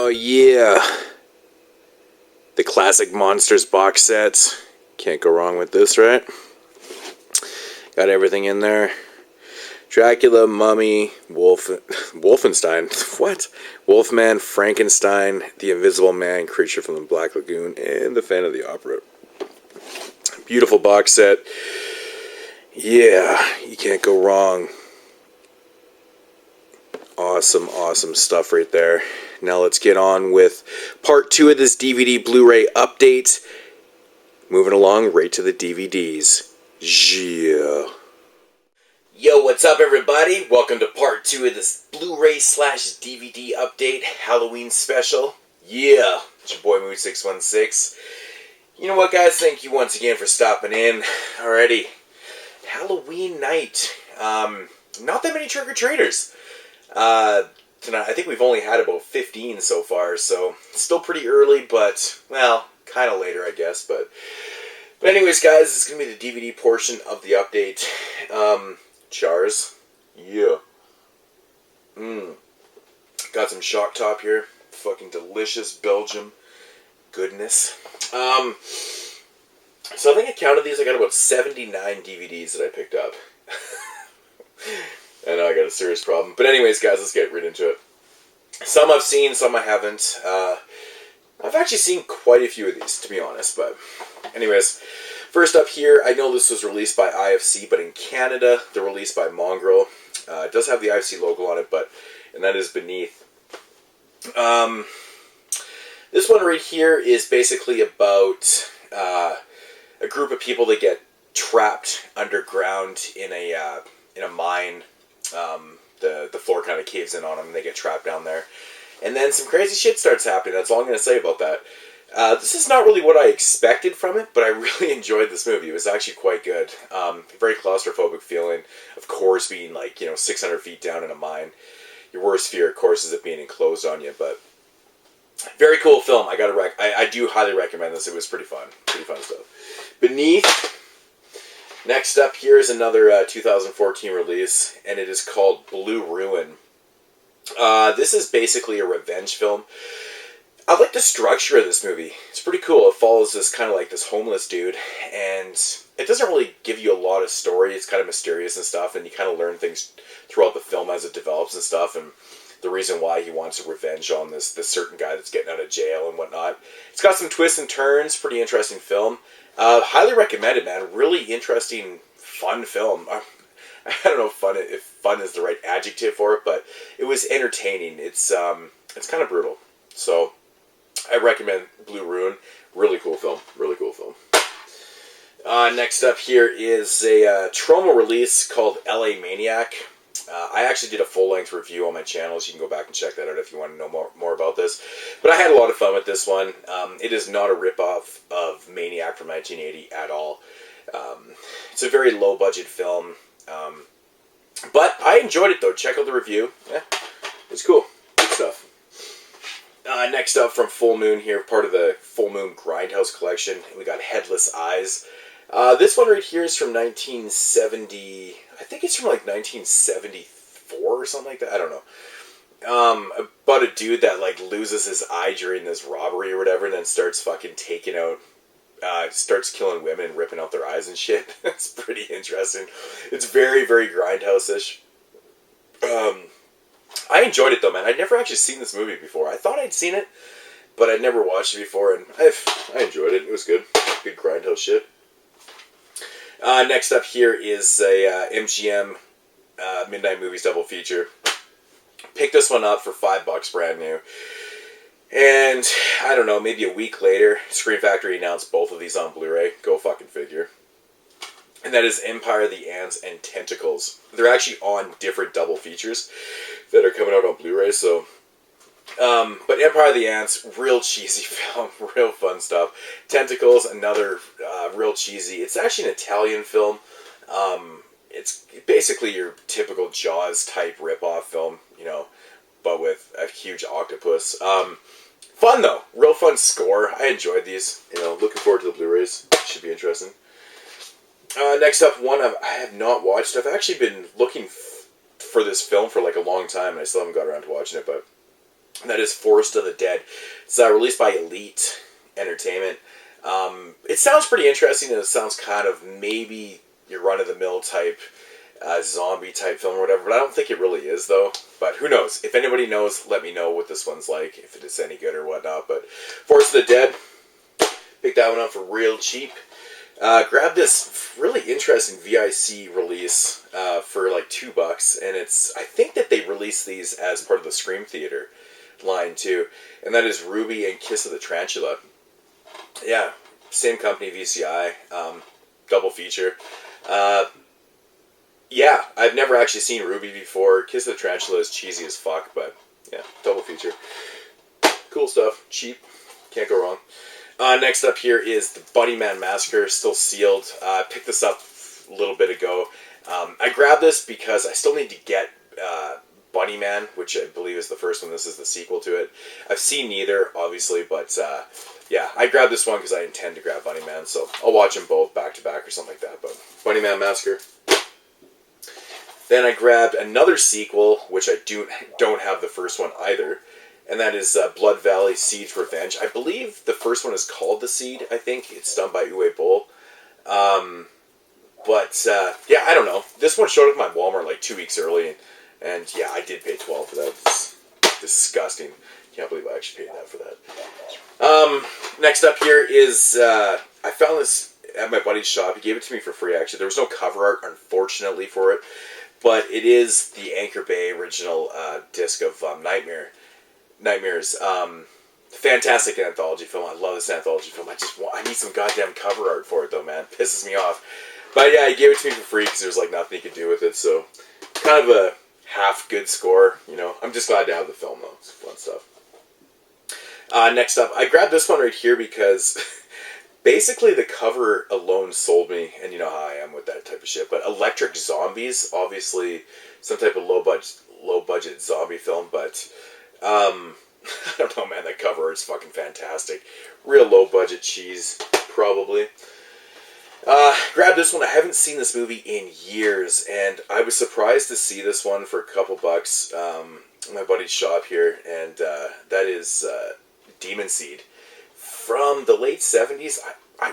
Oh yeah, the classic Monsters box set. Can't go wrong with this, right? Got everything in there. Dracula, Mummy, Wolfenstein, what? Wolfman, Frankenstein, The Invisible Man, Creature from the Black Lagoon, and The Phantom of the Opera. Beautiful box set. Yeah, you can't go wrong. Awesome, awesome stuff right there. Now let's get on with part 2 of this DVD Blu-ray update. Moving along right to the DVDs. Yeah. Yo, what's up everybody? Welcome to part 2 of this Blu-ray / DVD update Halloween special. Yeah, it's your boy Mood616. You know what guys, thank you once again for stopping in. Alrighty, Halloween night. Not that many trick-or-treaters. Tonight, I think we've only had about 15 so far, so still pretty early, but, well, kind of later I guess, but anyways guys, this is going to be the DVD portion of the update. Chars. Yeah. Got some shock top here. Fucking delicious Belgium goodness. So I think I counted these. I got about 79 DVDs that I picked up. I know I got a serious problem. But anyways, guys, let's get right into it. Some I've seen, some I haven't. I've actually seen quite a few of these, to be honest. But anyways, first up here, I know this was released by IFC, but in Canada, they're released by Mongrel. It does have the IFC logo on it, and that is beneath. This one right here is basically about a group of people that get trapped underground in a mine. The floor kind of caves in on them and they get trapped down there. And then some crazy shit starts happening. That's all I'm going to say about that. This is not really what I expected from it, but I really enjoyed this movie. It was actually quite good. Very claustrophobic feeling. Of course, being 600 feet down in a mine. Your worst fear, of course, is it being enclosed on you, but very cool film. I do highly recommend this. It was pretty fun. Pretty fun stuff. Beneath. Next up here is another 2014 release, and it is called Blue Ruin. This is basically a revenge film. I like the structure of this movie. It's pretty cool. It follows this kind of this homeless dude, and it doesn't really give you a lot of story. It's kind of mysterious and stuff, and you kind of learn things throughout the film as it develops and stuff, and the reason why he wants revenge on this certain guy that's getting out of jail and whatnot. It's got some twists and turns. Pretty interesting film. Highly recommended, man. Really interesting, fun film. I don't know if fun is the right adjective for it, but it was entertaining. It's kind of brutal. So I recommend Blue Ruin. Really cool film. Really cool film. Next up here is a Troma release called LA Maniac. I actually did a full-length review on my channel, so you can go back and check that out if you want to know more about this. But I had a lot of fun with this one. It is not a rip-off of Maniac from 1980 at all. It's a very low-budget film. But I enjoyed it, though. Check out the review. Yeah, it's cool. Good stuff. Next up from Full Moon here, part of the Full Moon Grindhouse collection, we got Headless Eyes. This one right here is from 1970... I think it's from 1974 or something like that. I don't know. About a dude that loses his eye during this robbery or whatever, and then starts fucking taking out, starts killing women and ripping out their eyes and shit. It's pretty interesting. It's very, very Grindhouse-ish. I enjoyed it though, man. I'd never actually seen this movie before. I thought I'd seen it, but I'd never watched it before, and I enjoyed it. It was good. Good Grindhouse shit. Next up here is a MGM Midnight Movies double feature. Picked this one up for $5 brand new. And, I don't know, maybe a week later, Screen Factory announced both of these on Blu-ray. Go fucking figure. And that is Empire of the Ants and Tentacles. They're actually on different double features that are coming out on Blu-ray, so... but Empire of the Ants, real cheesy film, real fun stuff. Tentacles, another real cheesy. It's actually an Italian film. It's basically your typical Jaws type rip-off film, but with a huge octopus. Fun though, real fun score. I enjoyed these. Looking forward to the Blu-rays. Should be interesting. Next up, one I have not watched. I've actually been looking for this film for a long time, and I still haven't got around to watching it, but That is Forest of the Dead. It's released by Elite Entertainment. It sounds pretty interesting, and it sounds kind of maybe your run-of-the-mill type zombie type film or whatever, but I don't think it really is, though. But who knows? If anybody knows, let me know what this one's like, if it is any good or whatnot. But Forest of the Dead, picked that one up for real cheap. Grabbed this really interesting VIC release for like $2, and I think that they released these as part of the Scream Theater line too, and that is Ruby and Kiss of the Tarantula. Yeah, same company, VCI, double feature. Yeah, I've never actually seen Ruby before. Kiss of the Tarantula is cheesy as fuck, but yeah, double feature. Cool stuff, cheap, can't go wrong. Next up here is the Bunny Man Massacre, still sealed. Picked this up a little bit ago. I grabbed this because I still need to get Bunny Man, which I believe is the first one. This is the sequel to it. I've seen neither, obviously, but yeah, I grabbed this one because I intend to grab Bunny Man, so I'll watch them both back to back or something like that. But Bunny Man Massacre. Then I grabbed another sequel, which I don't have the first one either, and that is Blood Valley Siege Revenge. I believe the first one is called The Seed, I think. It's done by Uwe Boll. But yeah, I don't know. This one showed up at my Walmart like 2 weeks early, and yeah, I did pay $12 for that. It's disgusting. Can't believe I actually paid that for that. Next up here is, I found this at my buddy's shop. He gave it to me for free, actually. There was no cover art, unfortunately, for it. But it is the Anchor Bay original disc of Nightmares. Fantastic anthology film. I love this anthology film. I need some goddamn cover art for it, though, man. It pisses me off. But yeah, he gave it to me for free because there was like nothing he could do with it. So kind of a half good score, you know. I'm just glad to have the film, though. It's fun stuff. Next up, I grabbed this one right here because basically the cover alone sold me, and you know how I am with that type of shit. But Electric Zombies, obviously some type of low budget zombie film, but I don't know, man, that cover art's fucking fantastic. Real low budget cheese, probably. Grabbed this one. I haven't seen this movie in years, and I was surprised to see this one for a couple bucks in my buddy's shop here, and that is Demon Seed. From the late 70s, I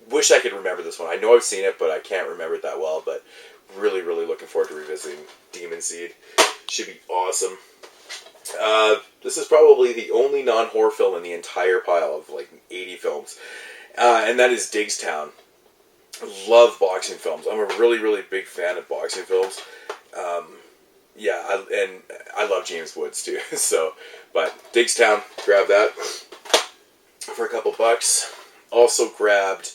wish I could remember this one. I know I've seen it, but I can't remember it that well, but really, really looking forward to revisiting Demon Seed. Should be awesome. This is probably the only non-horror film in the entire pile of like 80 films, and that is Diggstown. Love boxing films. I'm a really, really big fan of boxing films. Yeah, I love James Woods too. So, but Diggstown, grab that for a couple bucks. Also grabbed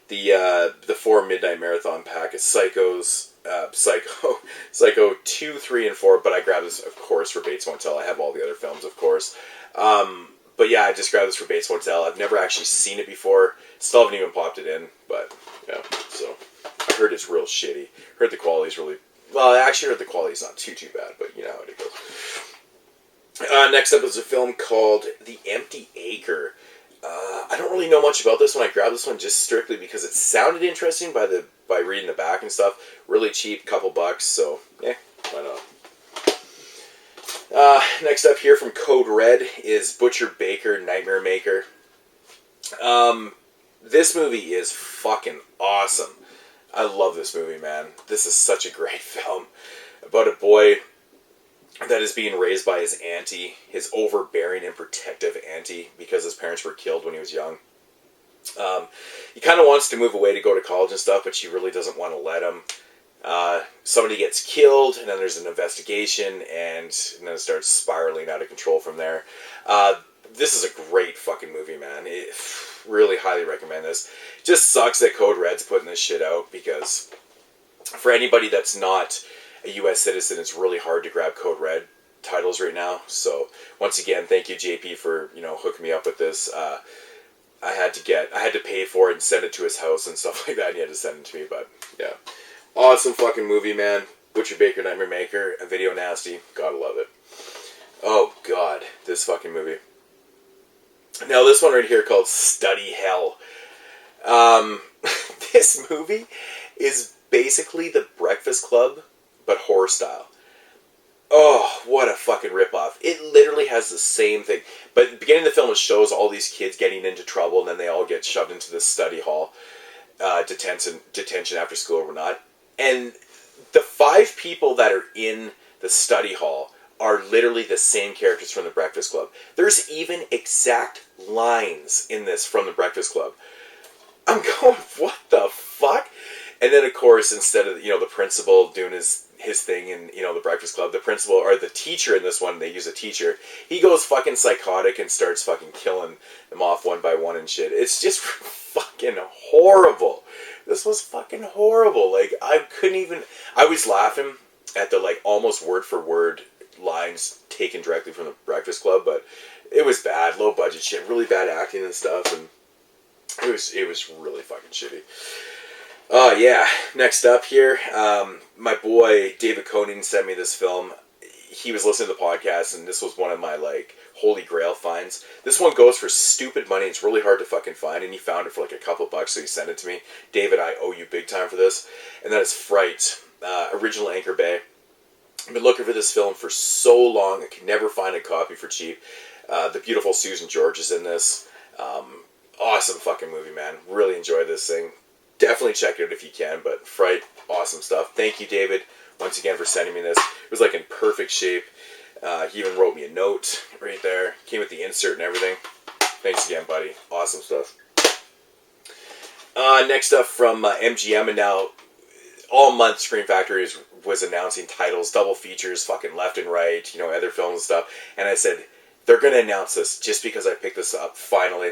the 4 Midnight Marathon pack of Psychos. Psycho 2, 3, and 4, but I grabbed this, of course, for Bates Motel. I have all the other films, of course. But yeah, I just grabbed this for Bates Motel. I've never actually seen it before. Still haven't even popped it in, but yeah. So I heard it's real shitty. Heard the quality's really... Well, I actually heard the quality's not too bad, but you know how it goes. Next up is a film called The Empty Acre. I don't really know much about this one. I grabbed this one just strictly because it sounded interesting by reading the back and stuff. Really cheap, couple bucks, so yeah, why not? Next up here from Code Red is Butcher Baker, Nightmare Maker. This movie is fucking awesome. I love this movie, man. This is such a great film about a boy that is being raised by his auntie, his overbearing and protective auntie, because his parents were killed when he was young. He kind of wants to move away to go to college and stuff, but she really doesn't want to let him. Somebody gets killed, and then there's an investigation, and then it starts spiraling out of control from there. This is a great fucking movie, man. Really highly recommend this. Just sucks that Code Red's putting this shit out, because for anybody that's not a U.S. citizen, it's really hard to grab Code Red titles right now. So once again, thank you, JP, for hooking me up with this. I had to pay for it and send it to his house and stuff like that, and he had to send it to me. But yeah, awesome fucking movie, man. Butcher Baker, Nightmare Maker, a Video Nasty. Gotta love it. Oh god, this fucking movie. Now this one right here called Study Hell. This movie is basically The Breakfast Club, but horror style. Oh, what a fucking ripoff. It literally has the same thing. But at the beginning of the film, it shows all these kids getting into trouble, and then they all get shoved into this study hall, detention after school or whatnot. And the 5 people that are in the study hall are literally the same characters from The Breakfast Club. There's even exact lines in this from The Breakfast Club. I'm going, what the fuck? And then, of course, instead of, the principal doing his thing in, The Breakfast Club, the principal, or the teacher in this one, they use a teacher, he goes fucking psychotic and starts fucking killing them off one by one and shit. It's just fucking horrible. This was fucking horrible. Like, I was laughing at the, like, almost word for word lines taken directly from The Breakfast Club, but it was bad, low budget shit, really bad acting and stuff, and it was really fucking shitty. Yeah, next up here, my boy David Koenig sent me this film. He was listening to the podcast, and this was one of my, like, holy grail finds. This one goes for stupid money. It's really hard to fucking find, and he found it for, like, a couple bucks, so he sent it to me. David, I owe you big time for this. And that is Fright, original Anchor Bay. I've been looking for this film for so long. I could never find a copy for cheap. The beautiful Susan George is in this. Awesome fucking movie, man. Really enjoyed this thing. Definitely check it out if you can, but Fright, awesome stuff. Thank you, David, once again for sending me this. It was like in perfect shape. He even wrote me a note right there. Came with the insert and everything. Thanks again, buddy. Awesome stuff. Next up from MGM, and now all month Scream Factory was announcing titles, double features, fucking left and right, other films and stuff. And I said, they're going to announce this just because I picked this up, finally.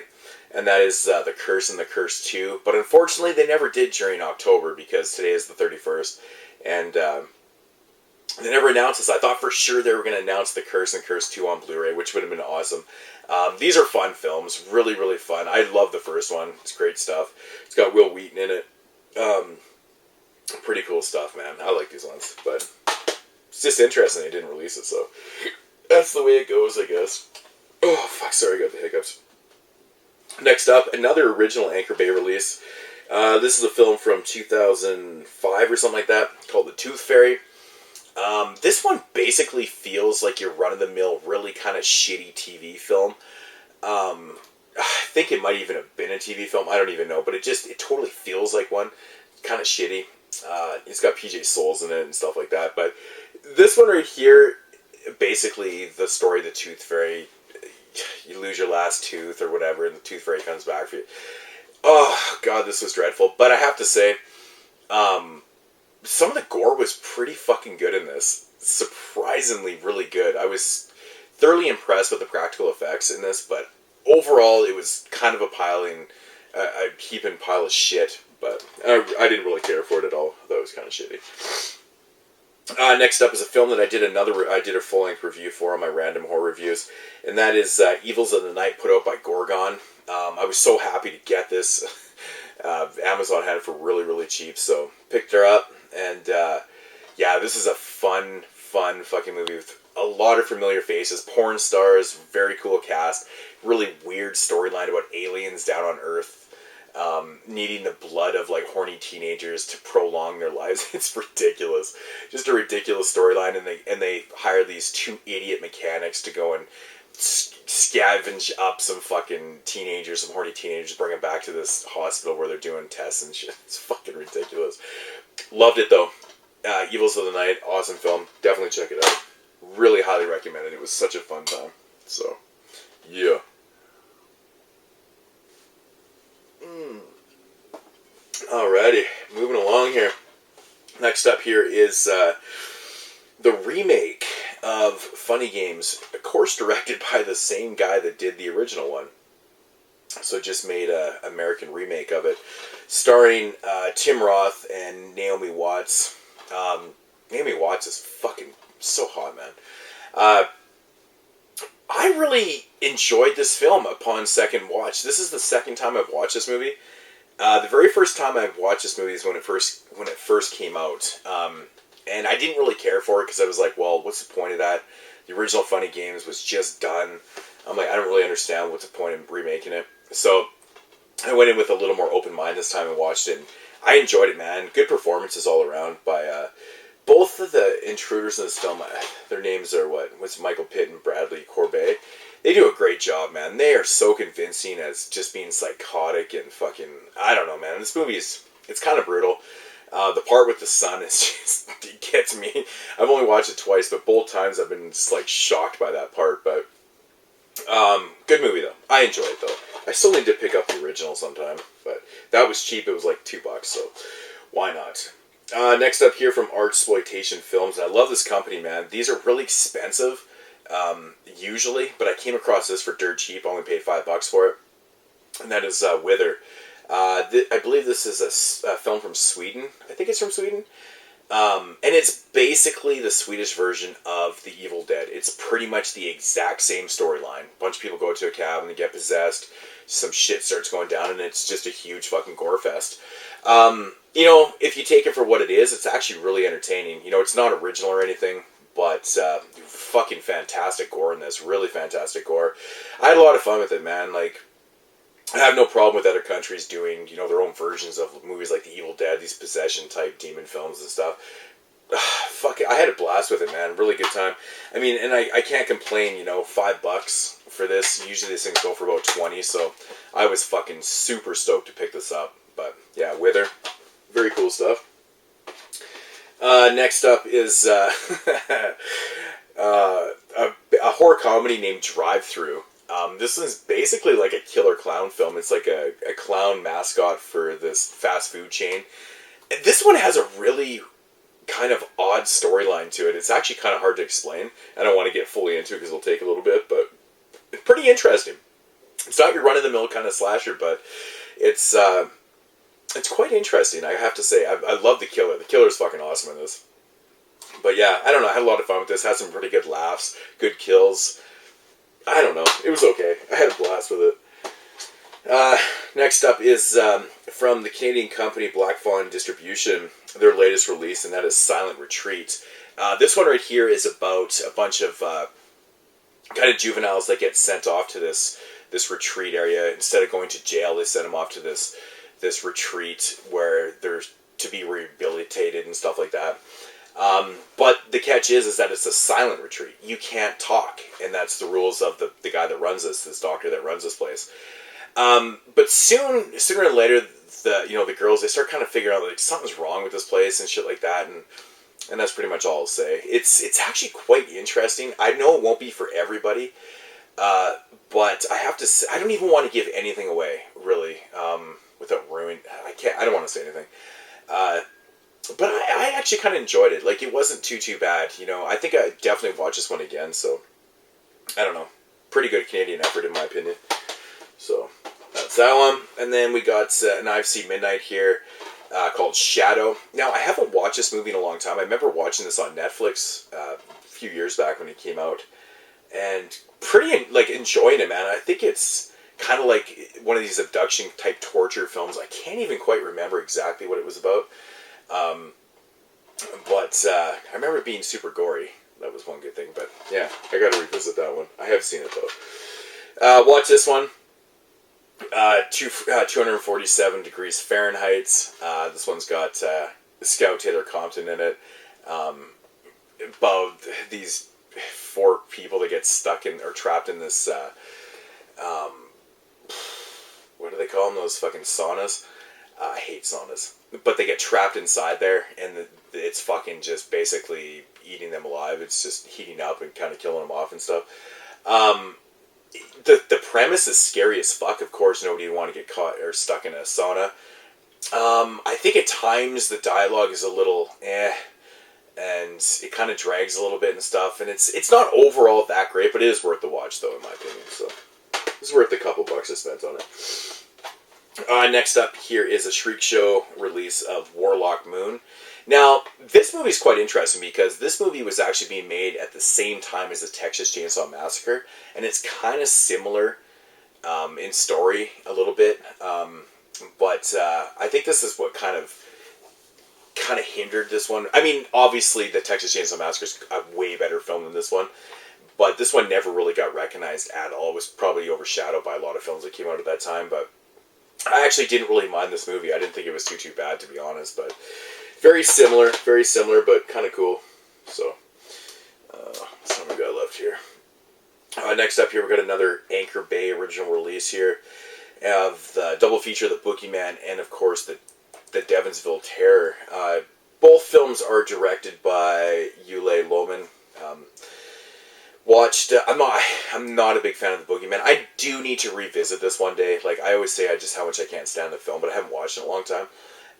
And that is The Curse and The Curse 2. But unfortunately, they never did during October because today is the 31st. And they never announced this. I thought for sure they were going to announce The Curse and Curse 2 on Blu-ray, which would have been awesome. These are fun films. Really, really fun. I love the first one. It's great stuff. It's got Will Wheaton in it. Pretty cool stuff, man. I like these ones. But it's just interesting they didn't release it, so that's the way it goes, I guess. Oh, fuck. Sorry, I got the hiccups. Next up, another original Anchor Bay release. This is a film from 2005 or something like that, called The Tooth Fairy. This one basically feels like your run-of-the-mill, really kind of shitty TV film. I think it might even have been a TV film, I don't even know, but it totally feels like one. Kind of shitty. It's got PJ Souls in it and stuff like that, but this one right here, basically the story of the Tooth Fairy. You lose your last tooth or whatever, and the Tooth Fairy comes back for you. Oh, God, this was dreadful. But I have to say, some of the gore was pretty fucking good in this. Surprisingly really good. I was thoroughly impressed with the practical effects in this, but overall, it was kind of a heaping pile of shit. But I didn't really care for it at all. I thought it was kind of shitty. Next up is a film that I did a full-length review for on my random horror reviews, and that is Evils of the Night, put out by Gorgon. I was so happy to get this. Amazon had it for really, really cheap, so picked her up, and yeah, this is a fun fucking movie with a lot of familiar faces, porn stars, very cool cast, really weird storyline about aliens down on Earth. Needing the blood of like horny teenagers to prolong their lives. It's ridiculous. Just a ridiculous storyline, and they hire these 2 idiot mechanics to go and scavenge up some fucking teenagers, some horny teenagers, bring them back to this hospital where they're doing tests and shit. It's fucking ridiculous. Loved it though. Evils of the Night, awesome film. Definitely check it out. Really highly recommend it. It was such a fun time. So, yeah. Alrighty, moving along here. Next up here is the remake of Funny Games, of course directed by the same guy that did the original one. So just made an American remake of it, starring Tim Roth and Naomi Watts. Naomi Watts is fucking so hot, man. I really enjoyed this film upon second watch. This is the second time I've watched this movie. The very first time I watched this movie is when it first came out, and I didn't really care for it because I was like, well, what's the point of that? The original Funny Games was just done. I'm like, I don't really understand what's the point in remaking it. So I went in with a little more open mind this time and watched it, and I enjoyed it, man. Good performances all around by both of the intruders in this film, their names are what's Michael Pitt and Bradley Corbet. They do a great job, man. They are so convincing as just being psychotic and fucking, I don't know, man. This movie it's kind of brutal. The part with the son is just, it gets me. I've only watched it twice, but both times I've been just like shocked by that part. But good movie though. I enjoy it though. I still need to pick up the original sometime, but that was cheap. It was like $2, so why not? Next up here from Artsploitation Films. I love this company, man. These are really expensive, usually, but I came across this for dirt cheap. I only paid $5 for it, and that is Wither. I believe this is a film from Sweden. I think it's from Sweden. And it's basically the Swedish version of The Evil Dead. It's pretty much the exact same storyline. A bunch of people go to a cabin and get possessed. Some shit starts going down, and it's just a huge fucking gore fest. You know, if you take it for what it is, it's actually really entertaining. You know, it's not original or anything, but fucking fantastic gore in this. Really fantastic gore. I had a lot of fun with it, man. Like, I have no problem with other countries doing, you know, their own versions of movies like The Evil Dead, these possession-type demon films and stuff. Fuck it. I had a blast with it, man. Really good time. I mean, and I can't complain, you know, $5 for this. Usually these things go for about 20, so I was fucking super stoked to pick this up. But, yeah, Wither. Very cool stuff. Next up is a horror comedy named Drive-Thru. This is basically like a killer clown film. It's like a clown mascot for this fast food chain. This one has a really kind of odd storyline to it. It's actually kind of hard to explain. I don't want to get fully into it because it'll take a little bit, but it's pretty interesting. It's not your run-of-the-mill kind of slasher, but it's quite interesting, I have to say. I love the killer. The killer's fucking awesome in this. But yeah, I don't know. I had a lot of fun with this. Had some pretty good laughs, good kills. I don't know. It was okay. I had a blast with it. Next up is from the Canadian company Black Fawn Distribution, their latest release, and that is Silent Retreat. This one right here is about a bunch of kind of juveniles that get sent off to this retreat area. Instead of going to jail, they send them off to this retreat where they're to be rehabilitated and stuff like that. But the catch is that it's a silent retreat. You can't talk, and that's the rules of the guy that runs this doctor that runs this place. But sooner or later, the girls, they start kind of figuring out like something's wrong with this place and shit like that, and that's pretty much all I'll say. It's actually quite interesting. I know it won't be for everybody, but I have to say, I don't even want to give anything away really, without ruining. I don't want to say anything. But I actually kind of enjoyed it. Like, it wasn't too bad, you know. I think I definitely watch this one again, so I don't know. Pretty good Canadian effort, in my opinion. So that's that one. And then we got an IFC Midnight here called Shadow. Now, I haven't watched this movie in a long time. I remember watching this on Netflix a few years back when it came out, and pretty enjoying it, man. I think it's kind of like one of these abduction type torture films. I can't even quite remember exactly what it was about. But I remember it being super gory. That was one good thing. But yeah, I got to revisit that one. I have seen it though. Watch this one. 247 degrees Fahrenheit. This one's got Scout Taylor Compton in it. About these 4 people that get stuck in or trapped in this. What do they call them? Those fucking saunas. I hate saunas. But they get trapped inside there, and it's fucking just basically eating them alive. It's just heating up and kind of killing them off and stuff. The premise is scary as fuck. Of course, nobody would want to get caught or stuck in a sauna. I think at times the dialogue is a little and it kind of drags a little bit and stuff. And it's not overall that great, but it is worth the watch, though, in my opinion. So it's worth the couple bucks I spent on it. Next up here is a Shriek Show release of Warlock Moon. Now, this movie is quite interesting because this movie was actually being made at the same time as the Texas Chainsaw Massacre, and it's kind of similar in story a little bit, but I think this is what kind of hindered this one. I mean, obviously, the Texas Chainsaw Massacre is a way better film than this one, but this one never really got recognized at all. It was probably overshadowed by a lot of films that came out at that time, but I actually didn't really mind this movie. I didn't think it was too bad, to be honest, but very similar, but kind of cool. So, that's what we got left here. Next up here, we got another Anchor Bay original release here of the double feature, The Boogeyman, and of course the Devonsville Terror. Both films are directed by Yule Loman. I'm not a big fan of The Boogeyman. I do need to revisit this one day. Like, I always say how much I can't stand the film, but I haven't watched it in a long time.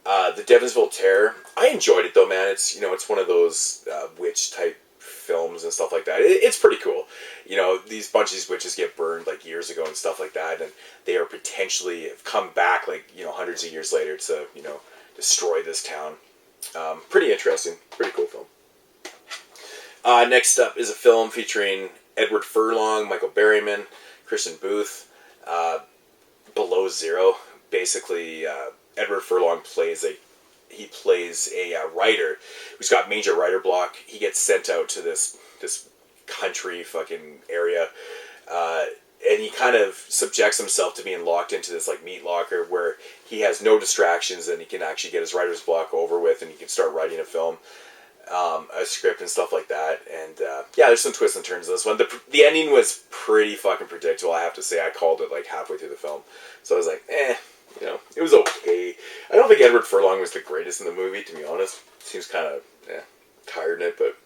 The Devonsville Terror, I enjoyed it though, man. It's one of those witch type films and stuff like that. It's pretty cool. These these witches get burned like years ago and stuff like that, and they are potentially have come back like hundreds of years later to destroy this town. Pretty interesting, pretty cool film. Next up is a film featuring Edward Furlong, Michael Berryman, Kristen Booth. Below Zero. Basically, Edward Furlong plays a writer who's got major writer block. He gets sent out to this country fucking area, and he kind of subjects himself to being locked into this like meat locker where he has no distractions and he can actually get his writer's block over with, and he can start writing a film, a script and stuff like that. And there's some twists and turns in this one. The ending was pretty fucking predictable, I have to say. I called it like halfway through the film, so I was like, it was okay. I don't think Edward Furlong was the greatest in the movie, to be honest. Seems kind of tired in it, but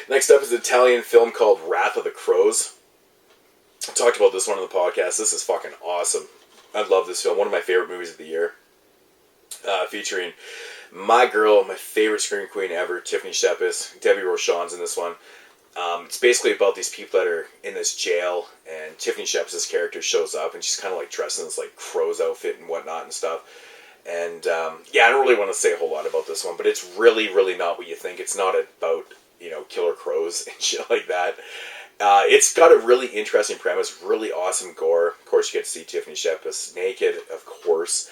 next up is an Italian film called Wrath of the Crows. I talked about this one on the podcast. This is fucking awesome. I love this film. One of my favorite movies of the year. Featuring my girl, my favorite scream queen ever, Tiffany Shepis. Debbie Rochon's in this one. It's basically about these people that are in this jail, and Tiffany Shepis' character shows up, and she's kind of like dressed in this like crow's outfit and whatnot and stuff. And I don't really want to say a whole lot about this one, but it's really, really not what you think. It's not about killer crows and shit like that. It's got a really interesting premise, really awesome gore. Of course, you get to see Tiffany Shepis naked, of course.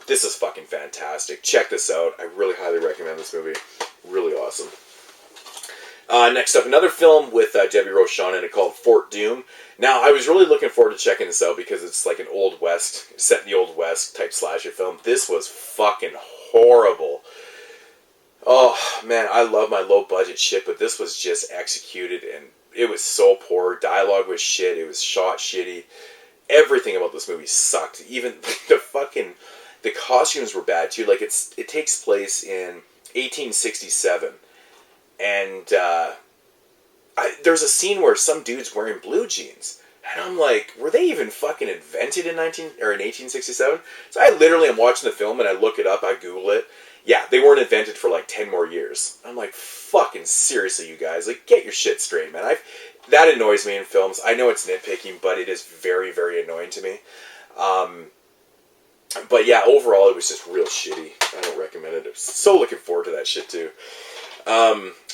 This is fucking fantastic. Check this out. I really highly recommend this movie. Really awesome. Next up, another film with Debbie Rochon in it called Fort Doom. Now, I was really looking forward to checking this out because it's like an Old West, set in the Old West type slasher film. This was fucking horrible. Oh, man, I love my low-budget shit, but this was just executed, and it was so poor. Dialogue was shit. It was shot shitty. Everything about this movie sucked. Even the costumes were bad, too. Like, it takes place in 1867. And there's a scene where some dude's wearing blue jeans, and I'm like, were they even fucking invented in 1867? So I literally am watching the film and I look it up, I Google it. Yeah, they weren't invented for like 10 more years. I'm like, fucking seriously, you guys, like, get your shit straight, man. That annoys me in films. I know it's nitpicking, but it is very, very annoying to me. But yeah, overall, it was just real shitty. I don't recommend it. I'm so looking forward to that shit too.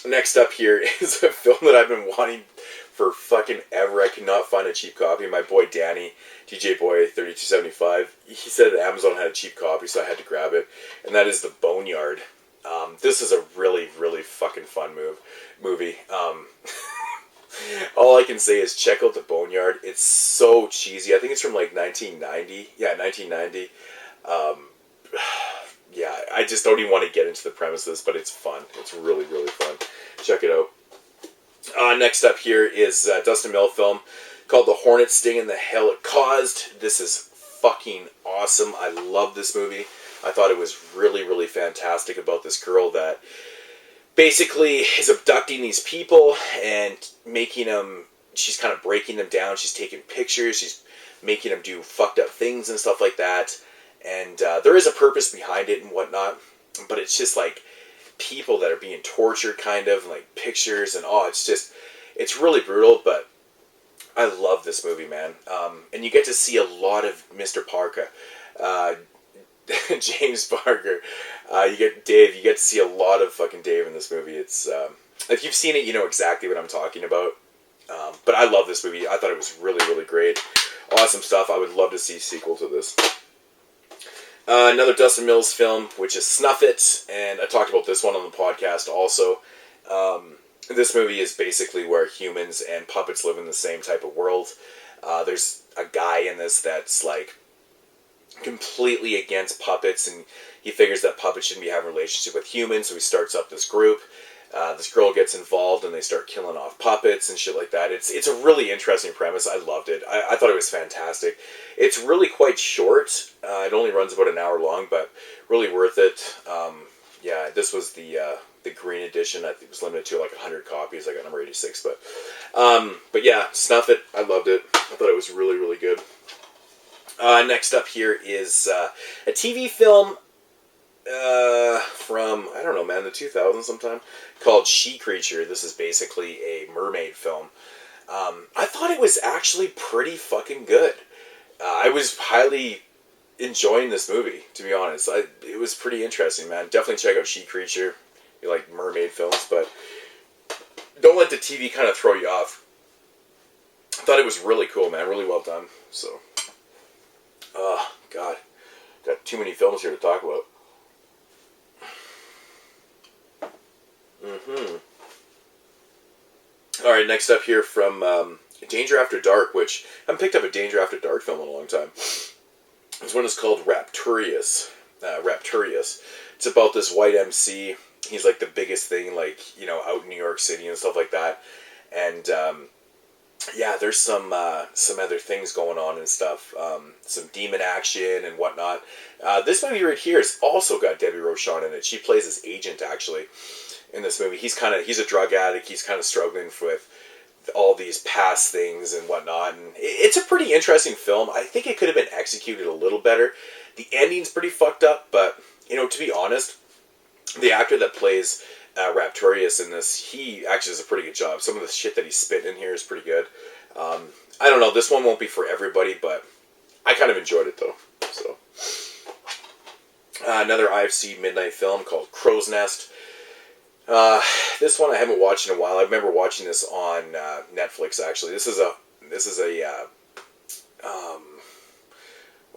Next up here is a film that I've been wanting for fucking ever. I could not find a cheap copy. My boy Danny, DJ Boy 3275, he said that Amazon had a cheap copy, so I had to grab it. And that is The Boneyard. This is a really, really fucking fun movie. All I can say is check out The Boneyard. It's so cheesy. I think it's from like 1990. Yeah, 1990. Yeah, I just don't even want to get into the premise of this, but it's fun. It's really, really fun. Check it out. Next up here is a Dustin Mill film called The Hornet Sting and the Hell It Caused. This is fucking awesome. I love this movie. I thought it was really, really fantastic about this girl that basically is abducting these people and making them, she's kind of breaking them down. She's taking pictures. She's making them do fucked up things and stuff like that. And there is a purpose behind it and whatnot, but it's just like people that are being tortured, kind of, like pictures, and it's really brutal, but I love this movie, man. And you get to see a lot of Mr. Parker, James Parker. You get Dave. You get to see a lot of fucking Dave in this movie. It's if you've seen it, you know exactly what I'm talking about. But I love this movie. I thought it was really, really great. Awesome stuff. I would love to see a sequel to this. Another Dustin Mills film, which is Snuff It, and I talked about this one on the podcast also. This movie is basically where humans and puppets live in the same type of world. There's a guy in this that's like completely against puppets, and he figures that puppets shouldn't be having a relationship with humans, so he starts up this group. This girl gets involved, and they start killing off puppets and shit like that. It's a really interesting premise. I loved it. I thought it was fantastic. It's really quite short. It only runs about an hour long, but really worth it. Yeah, this was the green edition. I think it was limited to like 100 copies. I got number 86, but yeah, Snuff It. I loved it. I thought it was really, really good. Next up here is a TV film from, I don't know, man, the 2000s sometime, called She Creature. This is basically a mermaid film. I thought it was actually pretty fucking good. I was highly enjoying this movie, to be honest. It was pretty interesting, man. Definitely check out She Creature. You like mermaid films, but don't let the TV kind of throw you off. I thought it was really cool, man. Really well done. So, oh, God. Got too many films here to talk about. Alright, next up here from Danger After Dark, which I haven't picked up a Danger After Dark film in a long time. This one is called Rapturious. It's about this white MC. He's like the biggest thing, like, you know, out in New York City and stuff like that. And yeah, there's some other things going on and stuff. Some demon action and whatnot. This movie right here has also got Debbie Rochon in it. She plays this agent, actually, in this movie. He's a drug addict. He's kind of struggling with all these past things and whatnot. And it's a pretty interesting film. I think it could have been executed a little better. The ending's pretty fucked up, but, you know, to be honest, the actor that plays Rapturious in this, he actually does a pretty good job. Some of the shit that he's spitting in here is pretty good. I don't know, this one won't be for everybody, but I kind of enjoyed it, though. So, another IFC midnight film called Crow's Nest. This one I haven't watched in a while. I remember watching this on Netflix, actually. This is a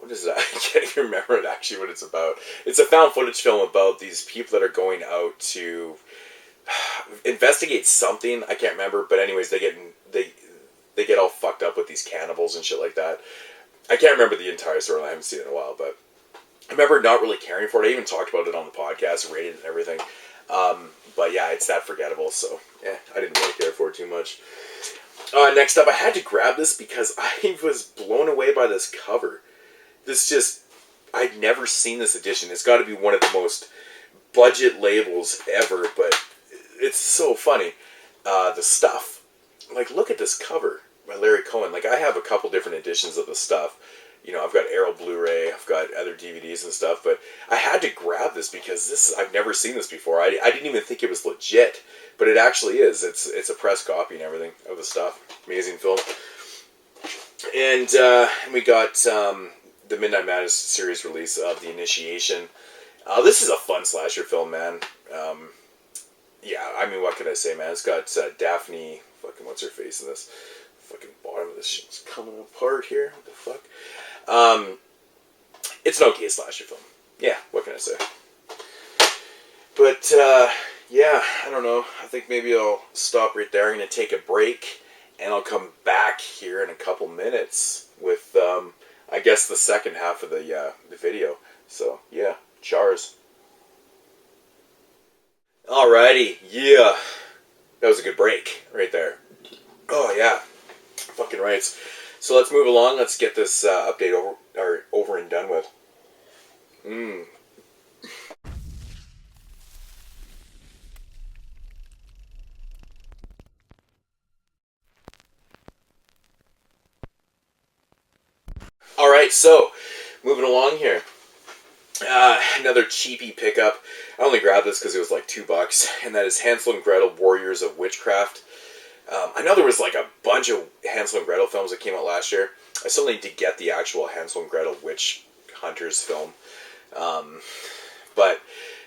what is that? I can't even remember it actually what it's about. It's a found footage film about these people that are going out to investigate something. I can't remember, but anyways, they get all fucked up with these cannibals and shit like that. I can't remember the entire story. I haven't seen it in a while, but I remember not really caring for it. I even talked about it on the podcast, rated it and everything. But yeah, it's that forgettable, so yeah, I didn't really care for it too much. Next up, I had to grab this because I was blown away by this cover. I'd never seen this edition. It's got to be one of the most budget labels ever, but it's so funny. The Stuff. Like, look at this cover by Larry Cohen. Like, I have a couple different editions of The Stuff. You know, I've got Arrow Blu-ray, I've got other DVDs and stuff, but I had to grab this because I've never seen this before. I didn't even think it was legit, but it actually is. It's a press copy and everything of The Stuff. Amazing film. And we got the Midnight Madness series release of The Initiation. This is a fun slasher film, man. Yeah, I mean, what can I say, man? It's got Daphne, fucking what's her face in this? Fucking bottom of this shit's coming apart here. What the fuck? It's an okay slasher film. Yeah, what can I say? But, yeah, I don't know. I think maybe I'll stop right there. I'm going to take a break, and I'll come back here in a couple minutes with, I guess, the second half of the video. So, yeah, Chars. Alrighty, yeah. That was a good break right there. Oh, yeah. Fucking rights. So let's move along. Let's get this update over and done with. Alright, so moving along here. Another cheapy pickup. I only grabbed this because it was like $2, and that is Hansel and Gretel Warriors of Witchcraft. I know there was like a bunch of Hansel and Gretel films that came out last year. I still need to get the actual Hansel and Gretel Witch Hunters film. But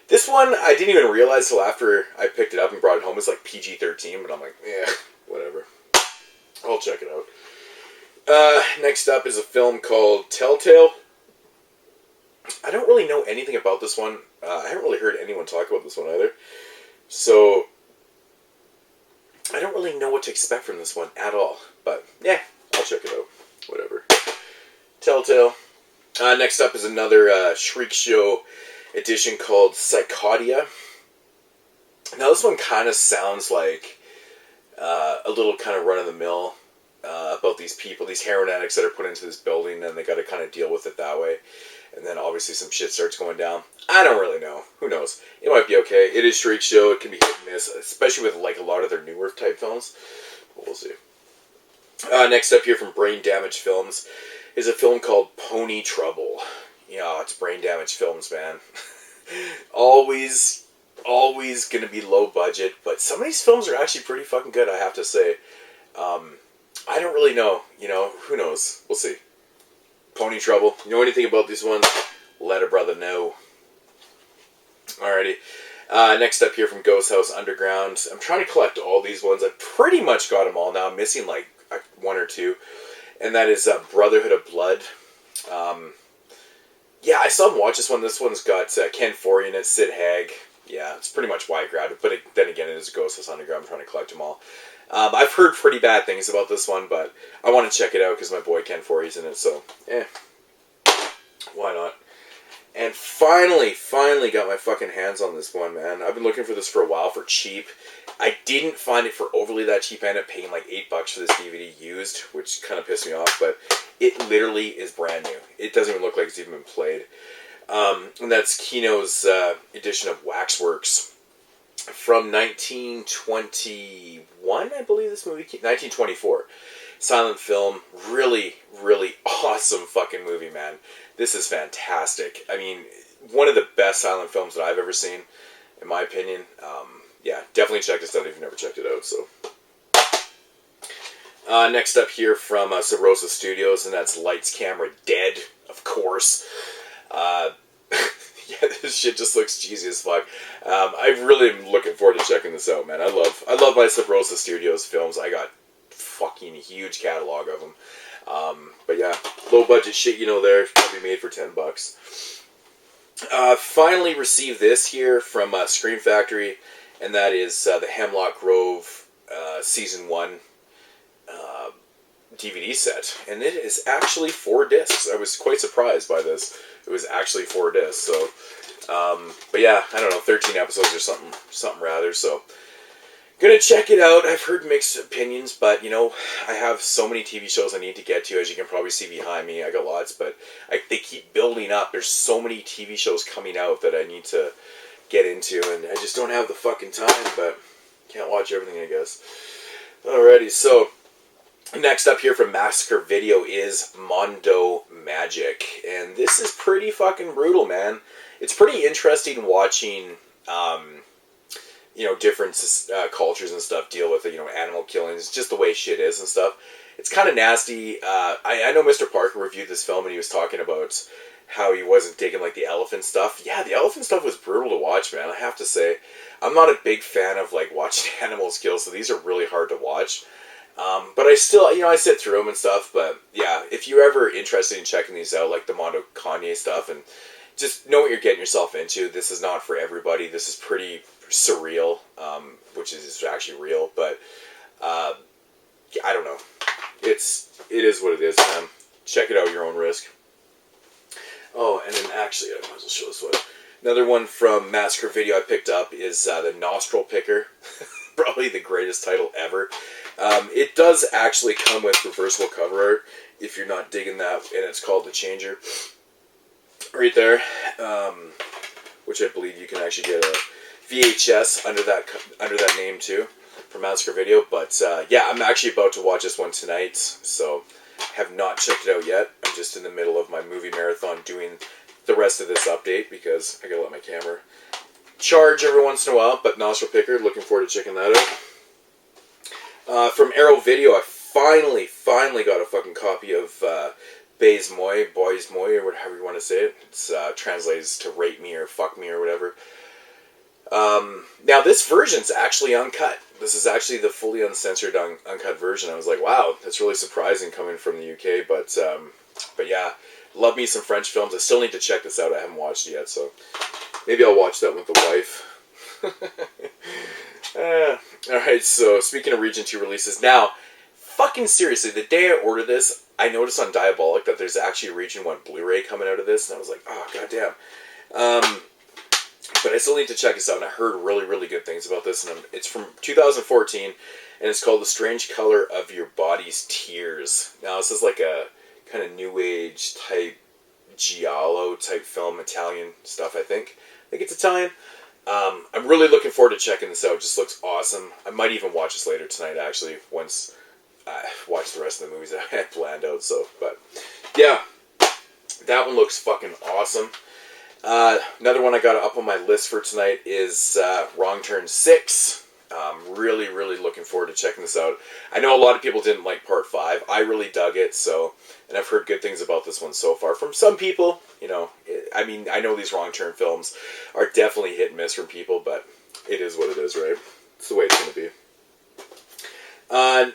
this one, I didn't even realize till after I picked it up and brought it home. It's like PG-13, but I'm like, yeah, whatever. I'll check it out. Next up is a film called Telltale. I don't really know anything about this one. I haven't really heard anyone talk about this one either. So, I don't really know what to expect from this one at all. But, yeah, I'll check it out. Whatever. Telltale. Next up is another Shriek Show edition called Psychodia. Now this one kind of sounds like a little kind of run-of-the-mill about these people, these heroin addicts that are put into this building, and they got to kind of deal with it that way. And then obviously some shit starts going down. I don't really know. Who knows? It might be okay. It is Shriek Show. It can be hit and miss, especially with like a lot of their newer type films. But we'll see. Next up here from Brain Damage Films is a film called Pony Trouble. Yeah, it's Brain Damage Films, man. always going to be low budget, but some of these films are actually pretty fucking good, I have to say. I don't really know. You know, who knows? We'll see. Pony Trouble. You know anything about these ones? Let a brother know. Alrighty. Next up here from Ghost House Underground. I'm trying to collect all these ones. I've pretty much got them all now. I'm missing like one or two. And that is Brotherhood of Blood. Yeah, I saw him watch this one. This one's got Ken Foree in it, Sid Haig. Yeah, it's pretty much why I grabbed it. But then again, it is Ghost House Underground. I'm trying to collect them all. I've heard pretty bad things about this one, but I want to check it out because my boy Ken Foree's in it, so, why not? And finally got my fucking hands on this one, man. I've been looking for this for a while for cheap. I didn't find it for overly that cheap. I ended up paying like $8 for this DVD used, which kind of pissed me off, but it literally is brand new. It doesn't even look like it's even been played. And that's Kino's edition of Waxworks. From 1921, I believe this movie came. 1924. Silent film. Really, really awesome fucking movie, man. This is fantastic. I mean, one of the best silent films that I've ever seen, in my opinion. Yeah, definitely check this out if you've never checked it out. So, next up here from Sabrosa Studios, and that's Lights, Camera, Dead, of course. Yeah, this shit just looks cheesy as fuck. I really am looking forward to checking this out, man. I love my Sabrosa Studios films. I got fucking huge catalog of them. But yeah, low budget shit, you know, there probably made for $10. Finally received this here from Scream Factory, and that is the Hemlock Grove Season 1 DVD set. And it is actually 4 discs. I was quite surprised by this. It was actually 4 discs, so... but yeah, I don't know, 13 episodes or something rather, so... Gonna check it out. I've heard mixed opinions, but, you know, I have so many TV shows I need to get to, as you can probably see behind me. I got lots, but they keep building up. There's so many TV shows coming out that I need to get into, and I just don't have the fucking time, but can't watch everything, I guess. Alrighty, so... Next up here from Massacre Video is Mondo Magic, and this is pretty fucking brutal, man. It's pretty interesting watching, you know, different cultures and stuff deal with, you know, animal killings, just the way shit is and stuff. It's kind of nasty. I know Mr. Parker reviewed this film and he was talking about how he wasn't digging, like, the elephant stuff. Yeah, the elephant stuff was brutal to watch, man, I have to say. I'm not a big fan of, like, watching animals kill, so these are really hard to watch. But I still, you know, I sit through them and stuff, but yeah, if you're ever interested in checking these out, like the Mondo Kanye stuff, and just know what you're getting yourself into. This is not for everybody. This is pretty surreal, which is actually real, but, I don't know. It is what it is, man. Check it out at your own risk. Oh, and then actually, I might as well show this one. Another one from Massacre Video I picked up is, the Nostril Picker. Probably the greatest title ever. It does actually come with reversible cover art, if you're not digging that, and it's called The Changer. Right there, which I believe you can actually get a VHS under that name too, from Massacre Video. But yeah, I'm actually about to watch this one tonight, so have not checked it out yet. I'm just in the middle of my movie marathon doing the rest of this update, because I gotta let my camera charge every once in a while. But Nostril Picker, looking forward to checking that out. From Arrow Video, I finally got a fucking copy of Boys Moi, or whatever you want to say it. It's translates to Rape Me or Fuck Me or whatever. Now, this version's actually uncut. This is actually the fully uncensored, uncut version. I was like, wow, that's really surprising coming from the UK, but yeah, love me some French films. I still need to check this out. I haven't watched it yet, so maybe I'll watch that with the wife. Alright, so speaking of Region 2 releases, now, fucking seriously, the day I ordered this, I noticed on Diabolic that there's actually a Region 1 Blu-ray coming out of this, and I was like, oh, goddamn. But I still need to check this out, and I heard really, really good things about this, and it's from 2014, and it's called The Strange Color of Your Body's Tears. Now, this is like a kind of new age type giallo type film, Italian stuff, I think. I think it's Italian. I'm really looking forward to checking this out. It just looks awesome. I might even watch this later tonight, actually, once I watch the rest of the movies that I had planned out. So, but yeah, that one looks fucking awesome. Another one I got up on my list for tonight is Wrong Turn 6. Really, really looking forward to checking this out. I know a lot of people didn't like Part 5. I really dug it, and I've heard good things about this one so far from some people. You know, I mean, I know these Wrong Turn films are definitely hit and miss from people, but it is what it is, right? It's the way it's going to be.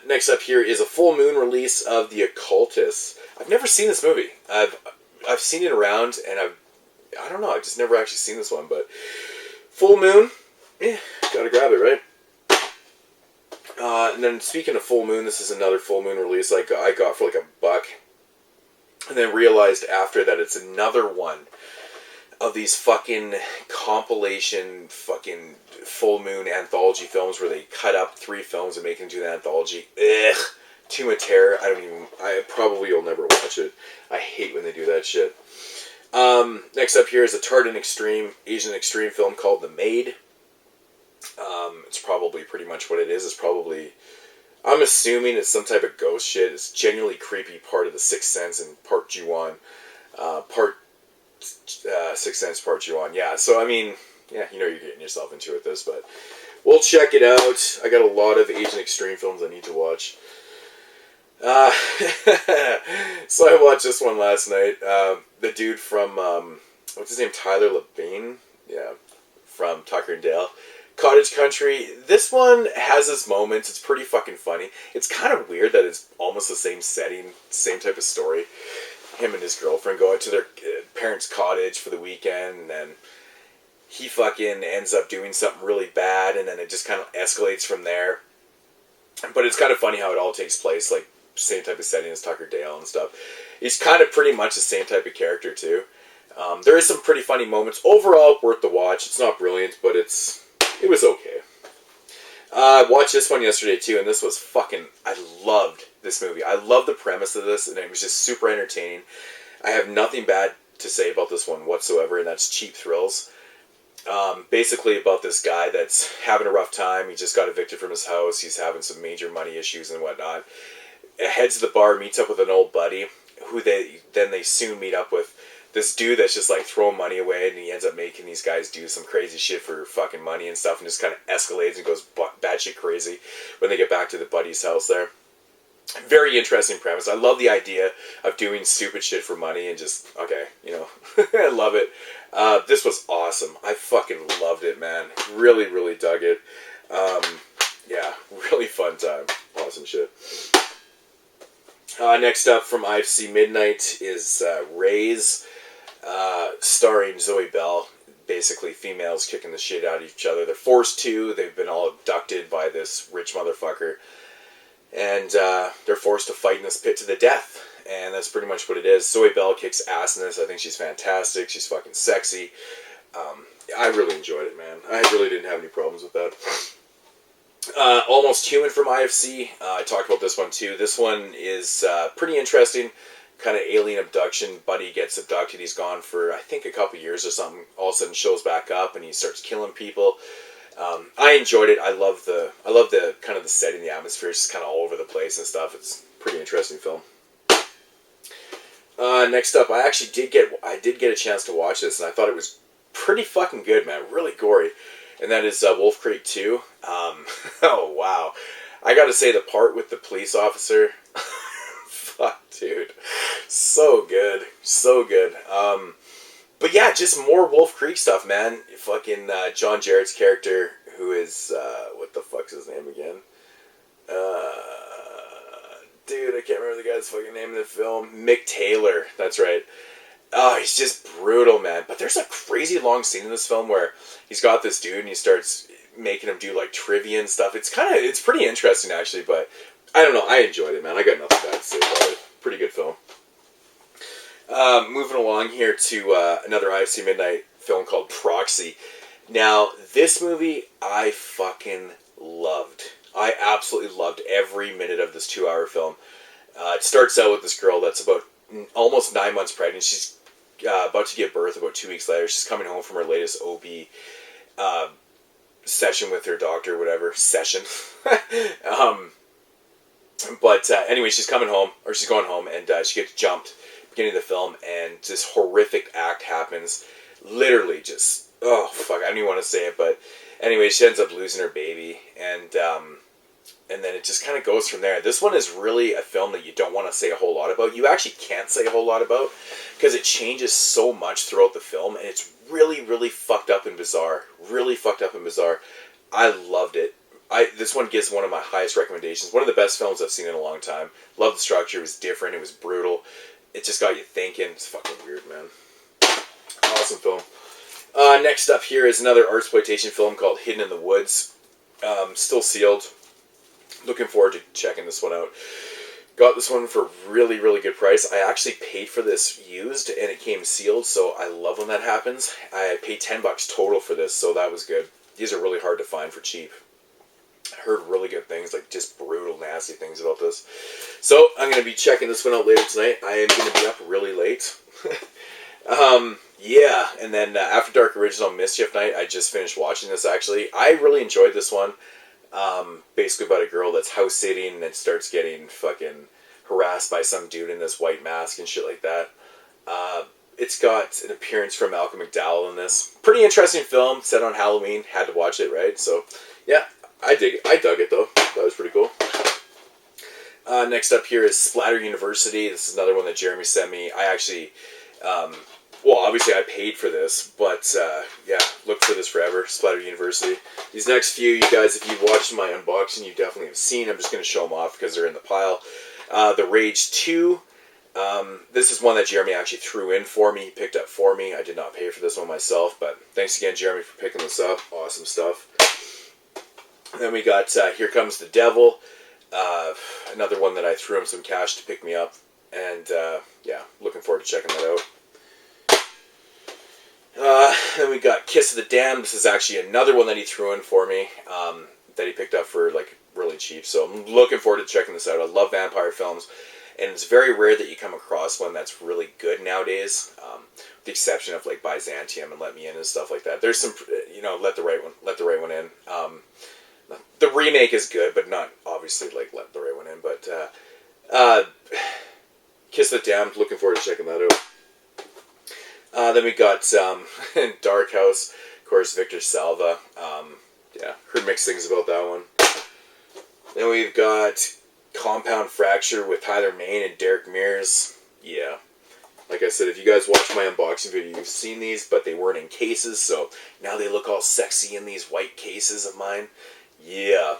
Next up here is a full moon release of The Occultist. I've never seen this movie. I've seen it around, and I don't know, I've just never actually seen this one, but full moon, gotta grab it, right? And then speaking of full moon, this is another full moon release I got for like $1, and then realized after that it's another one of these fucking compilation fucking full moon anthology films where they cut up 3 films and make them into an anthology. Ugh, Tomb of Terror. I probably will never watch it. I hate when they do that shit. Next up here is a Tartan Asian extreme film called The Maid. It's probably pretty much what it is. It's probably, I'm assuming it's some type of ghost shit. It's genuinely creepy, part of the Sixth Sense and part Ju-On. Sixth Sense, part Ju-On. Yeah, so I mean, yeah, you know you're getting yourself into with this, but we'll check it out. I got a lot of Asian extreme films I need to watch. So I watched this one last night. The dude from, what's his name? Tyler Labine? Yeah, from Tucker and Dale. Cottage Country. This one has its moments. It's pretty fucking funny. It's kind of weird that it's almost the same setting, same type of story. Him and his girlfriend go out to their parents' cottage for the weekend, and then he fucking ends up doing something really bad, and then it just kind of escalates from there. But it's kind of funny how it all takes place, like, same type of setting as Tucker Dale and stuff. He's kind of pretty much the same type of character, too. There is some pretty funny moments. Overall, worth the watch. It's not brilliant, but it was okay. I watched this one yesterday too, and this was I loved this movie. I love the premise of this, and it was just super entertaining. I have nothing bad to say about this one whatsoever, and that's Cheap Thrills. Basically about this guy that's having a rough time. He just got evicted from his house. He's having some major money issues and whatnot. Heads to the bar, meets up with an old buddy, who they soon meet up with this dude that's just like throwing money away, and he ends up making these guys do some crazy shit for fucking money and stuff, and just kind of escalates and goes batshit crazy when they get back to the buddy's house there. Very interesting premise. I love the idea of doing stupid shit for money and just, okay, you know, I love it. This was awesome. I fucking loved it, man. Really, really dug it. Yeah, really fun time. Awesome shit. Next up from IFC Midnight is Raise, starring Zoe Bell. Basically, females kicking the shit out of each other. They're forced to. They've been all abducted by this rich motherfucker. And they're forced to fight in this pit to the death. And that's pretty much what it is. Zoe Bell kicks ass in this. I think she's fantastic. She's fucking sexy. I really enjoyed it, man. I really didn't have any problems with that. Almost Human from IFC. I talked about this one too. This one is pretty interesting. Kind of alien abduction. Buddy gets abducted. He's gone for, I think, a couple years or something. All of a sudden shows back up and he starts killing people. I enjoyed it. I love the kind of the setting, the atmosphere. It's just kind of all over the place and stuff. It's a pretty interesting film. Next up, I did get a chance to watch this, and I thought it was pretty fucking good, man. Really gory. And that is Wolf Creek 2. Oh, wow. I gotta say, the part with the police officer, fuck, dude. So good. So good. But yeah, just more Wolf Creek stuff, man. Fucking John Jarrett's character, who is, what the fuck's his name again? Dude, I can't remember the guy's fucking name in the film. Mick Taylor, that's right. Oh, he's just brutal, man. But there's a crazy long scene in this film where he's got this dude and he starts making him do like trivia and stuff. It's pretty interesting actually, but I don't know. I enjoyed it, man. I got nothing bad to say about it. Pretty good film. Moving along here to another IFC Midnight film called Proxy. Now, this movie I fucking loved. I absolutely loved every minute of this 2-hour film. It starts out with this girl that's about almost 9 months pregnant. She's about to give birth about 2 weeks later. She's coming home from her latest OB session with her doctor, whatever. Session. But anyway, she's coming home, or she's going home, and she gets jumped beginning of the film, and this horrific act happens. Literally just, oh, fuck, I don't even want to say it, but anyway, she ends up losing her baby, and then it just kind of goes from there. This one is really a film that you don't want to say a whole lot about. You actually can't say a whole lot about, because it changes so much throughout the film, and it's really, really fucked up and bizarre. Really fucked up and bizarre. I loved it. This one gets one of my highest recommendations. One of the best films I've seen in a long time. Love the structure. It was different. It was brutal. It just got you thinking. It's fucking weird, man. Awesome film. Next up here is another artsploitation film called Hidden in the Woods. Still sealed. Looking forward to checking this one out. Got this one for a really, really good price. I actually paid for this used, and it came sealed, so I love when that happens. I paid $10 total for this, so that was good. These are really hard to find for cheap. I heard really good things, like just brutal, nasty things about this. So, I'm going to be checking this one out later tonight. I am going to be up really late. Yeah, and then After Dark Original Mischief Night, I just finished watching this, actually. I really enjoyed this one. Basically about a girl that's house sitting and then starts getting fucking harassed by some dude in this white mask and shit like that. It's got an appearance from Malcolm McDowell in this. Pretty interesting film, set on Halloween. Had to watch it, right? So, yeah, I dig it. I dug it, though. That was pretty cool. Next up here is Splatter University. This is another one that Jeremy sent me. I actually, well, obviously I paid for this, but, yeah, look for this forever. Splatter University. These next few, you guys, if you've watched my unboxing, you definitely have seen. I'm just going to show them off because they're in the pile. The Rage 2. This is one that Jeremy actually threw in for me. He picked up for me. I did not pay for this one myself, but thanks again, Jeremy, for picking this up. Awesome stuff. Then we got Here Comes the Devil. Another one that I threw him some cash to pick me up. And, yeah, looking forward to checking that out. Then we got Kiss of the Damned. This is actually another one that he threw in for me, that he picked up for, like, really cheap. So I'm looking forward to checking this out. I love vampire films, and it's very rare that you come across one that's really good nowadays, with the exception of, like, Byzantium and Let Me In and stuff like that. There's some, you know, Let the Right One In. The remake is good, but not, obviously, like, Let the Right One In. But, Kiss of the Damned, looking forward to checking that out. Then we got Dark House, of course, Victor Salva. Yeah, heard mixed things about that one. Then we've got Compound Fracture with Tyler Mane and Derek Mears. Yeah, like I said, if you guys watched my unboxing video, you've seen these, but they weren't in cases, so now they look all sexy in these white cases of mine. Yeah,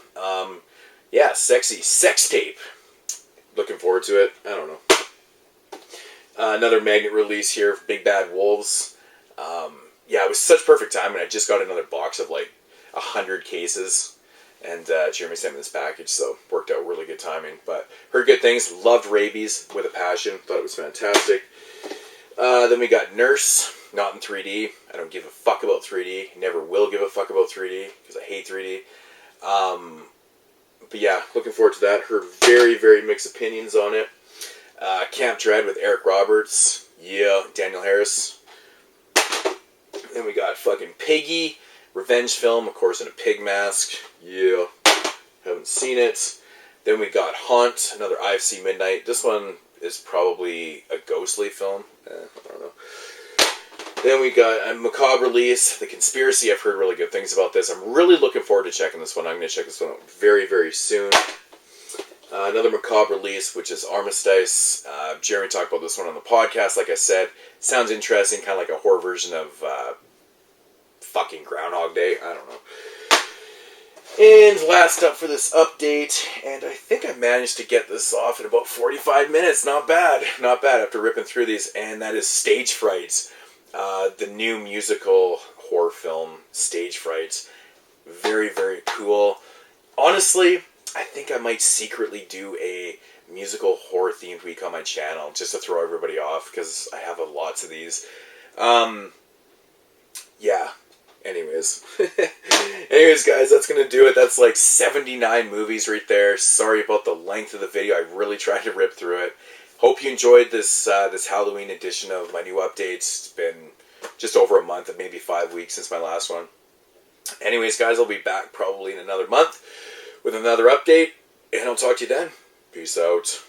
yeah, sexy sex tape. Looking forward to it. I don't know. Another magnet release here for Big Bad Wolves. Yeah, it was such perfect timing. I just got another box of like 100 cases, and Jeremy sent me this package, so worked out really good timing. But heard good things. Loved Rabies with a passion. Thought it was fantastic. Then we got Nurse, not in 3D. I don't give a fuck about 3D. Never will give a fuck about 3D because I hate 3D. But yeah, looking forward to that. Heard very, very mixed opinions on it. Camp Dread with Eric Roberts. Yeah, Daniel Harris. Then we got fucking Piggy. Revenge film, of course, in a pig mask. Yeah. Haven't seen it. Then we got Haunt, another IFC Midnight. This one is probably a ghostly film. I don't know. Then we got a macabre release, The Conspiracy. I've heard really good things about this. I'm really looking forward to checking this one. I'm going to check this one out very, very soon. Another macabre release, which is Armistice. Jeremy talked about this one on the podcast. Like I said, sounds interesting, kind of like a horror version of fucking Groundhog Day. I don't know. And last up for this update, and I think I managed to get this off in about 45 minutes. Not bad. Not bad after ripping through these. And that is Stage Fright. The new musical horror film, Stage Fright. Very, very cool. Honestly, I think I might secretly do a musical horror themed week on my channel, just to throw everybody off, because I have lots of these. Yeah. Anyways. Anyways, guys, that's going to do it. That's like 79 movies right there. Sorry about the length of the video. I really tried to rip through it. Hope you enjoyed this this Halloween edition of my new updates. It's been just over a month, maybe 5 weeks since my last one. Anyways, guys, I'll be back probably in another month with another update, and I'll talk to you then. Peace out.